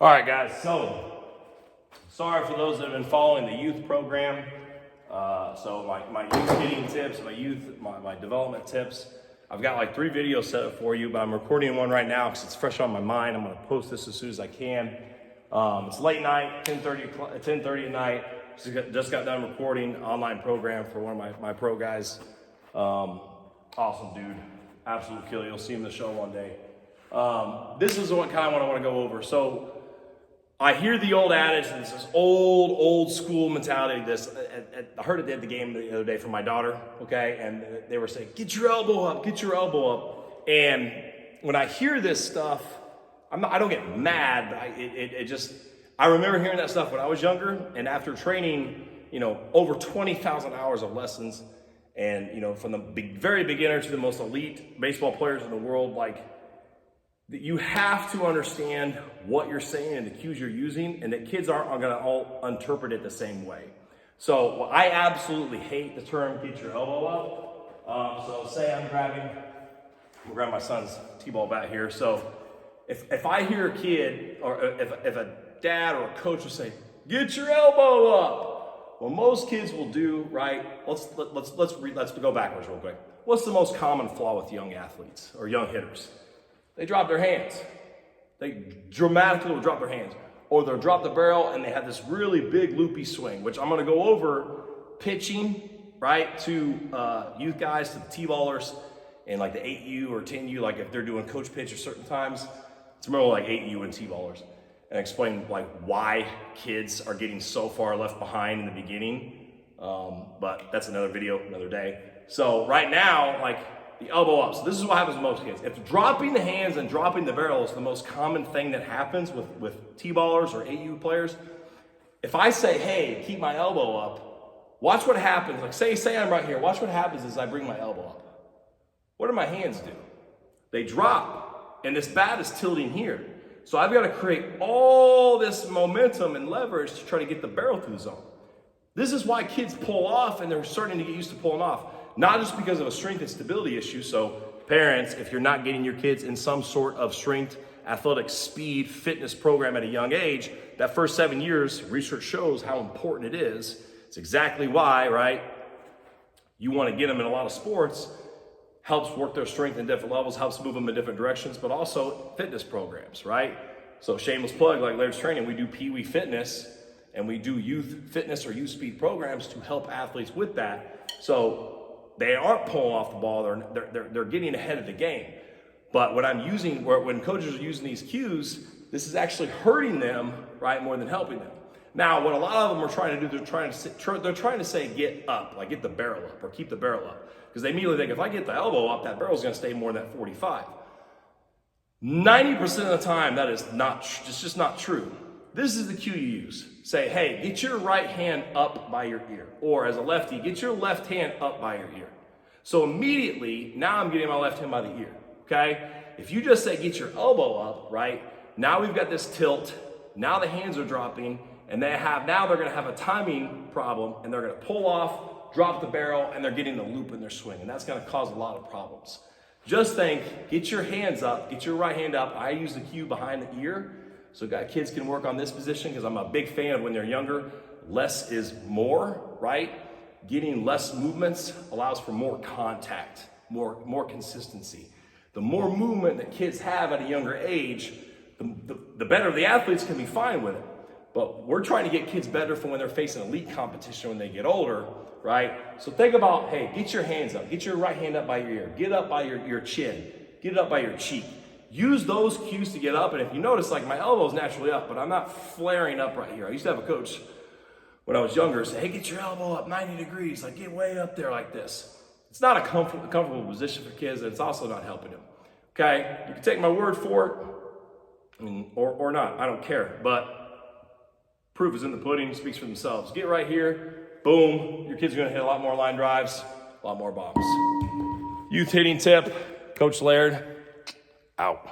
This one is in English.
All right, guys, so sorry for those that have been following the youth program. So my youth hitting tips, my development tips. I've got like 3 videos set up for you, but I'm recording one right now because it's fresh on my mind. I'm gonna post this as soon as I can. It's late night, 10:30 at night. Just got done recording an online program for one of my pro guys. Awesome dude, absolute killer. You'll see him in the show one day. This is what I want to go over. So I hear the old adage, and it's this old school mentality. I heard it at the game the other day from my daughter, okay? And they were saying, get your elbow up, get your elbow up. And when I hear this stuff, I don't get mad, but I remember hearing that stuff when I was younger, and after training, over 20,000 hours of lessons, and, from the very beginner to the most elite baseball players in the world, that you have to understand what you're saying and the cues you're using, and that kids aren't going to all interpret it the same way. So I absolutely hate the term "get your elbow up." So say I'm grabbing my son's t-ball bat here. So if I hear a kid, or if a dad or a coach will say, "Get your elbow up," well, most kids will do right. Let's go backwards real quick. What's the most common flaw with young athletes or young hitters? They drop their hands. They dramatically will drop their hands. Or they'll drop the barrel and they have this really big loopy swing, which I'm gonna go over pitching, right, to youth guys, to the T-ballers, and like the 8U or 10U, like if they're doing coach pitch or certain times, it's more like 8U and T-ballers, and explain like why kids are getting so far left behind in the beginning. But that's another video, another day. So right now, the elbow up. So this is what happens with most kids. If dropping the hands and dropping the barrel is the most common thing that happens with T-ballers or 8U players, if I say, hey, keep my elbow up, watch what happens. Like say I'm right here. Watch what happens as I bring my elbow up. What do my hands do? They drop, and this bat is tilting here. So I've got to create all this momentum and leverage to try to get the barrel through the zone. This is why kids pull off, and they're starting to get used to pulling off. Not just because of a strength and stability issue. So parents, if you're not getting your kids in some sort of strength, athletic, speed, fitness program at a young age, that first 7 years, research shows how important it is. It's exactly why, right? You want to get them in a lot of sports, helps work their strength in different levels, helps move them in different directions, but also fitness programs, right? So shameless plug, like Laird's Training, we do Pee Wee Fitness, and we do youth fitness or youth speed programs to help athletes with that. So they aren't pulling off the ball, they're getting ahead of the game. But when coaches are using these cues, this is actually hurting them, right, more than helping them. Now, what a lot of them are trying to do, they're trying to say get up, like get the barrel up or keep the barrel up. Because they immediately think if I get the elbow up, that barrel's gonna stay more than that 45. 90% of the time, it's just not true. This is the cue you use. Say, hey, get your right hand up by your ear. Or as a lefty, get your left hand up by your ear. So immediately, now I'm getting my left hand by the ear, okay? If you just say, get your elbow up, right? Now we've got this tilt. Now the hands are dropping, and now they're gonna have a timing problem, and they're gonna pull off, drop the barrel, and they're getting the loop in their swing, and that's gonna cause a lot of problems. Just think, get your hands up, get your right hand up. I use the cue behind the ear, so kids can work on this position because I'm a big fan of when they're younger, less is more, right? Getting less movements allows for more contact, more consistency. The more movement that kids have at a younger age, the better the athletes can be fine with it. But we're trying to get kids better for when they're facing elite competition when they get older, right? So think about, hey, get your hands up, get your right hand up by your ear, get up by your chin, get it up by your cheek. Use those cues to get up, and if you notice, my elbow's naturally up, but I'm not flaring up right here. I used to have a coach when I was younger say, hey, get your elbow up 90 degrees, get way up there like this. It's not a comfortable position for kids, and it's also not helping them, okay? You can take my word for it, or not, I don't care, but proof is in the pudding, speaks for themselves. Get right here, boom, your kids are gonna hit a lot more line drives, a lot more bombs. Youth hitting tip, Coach Laird, out.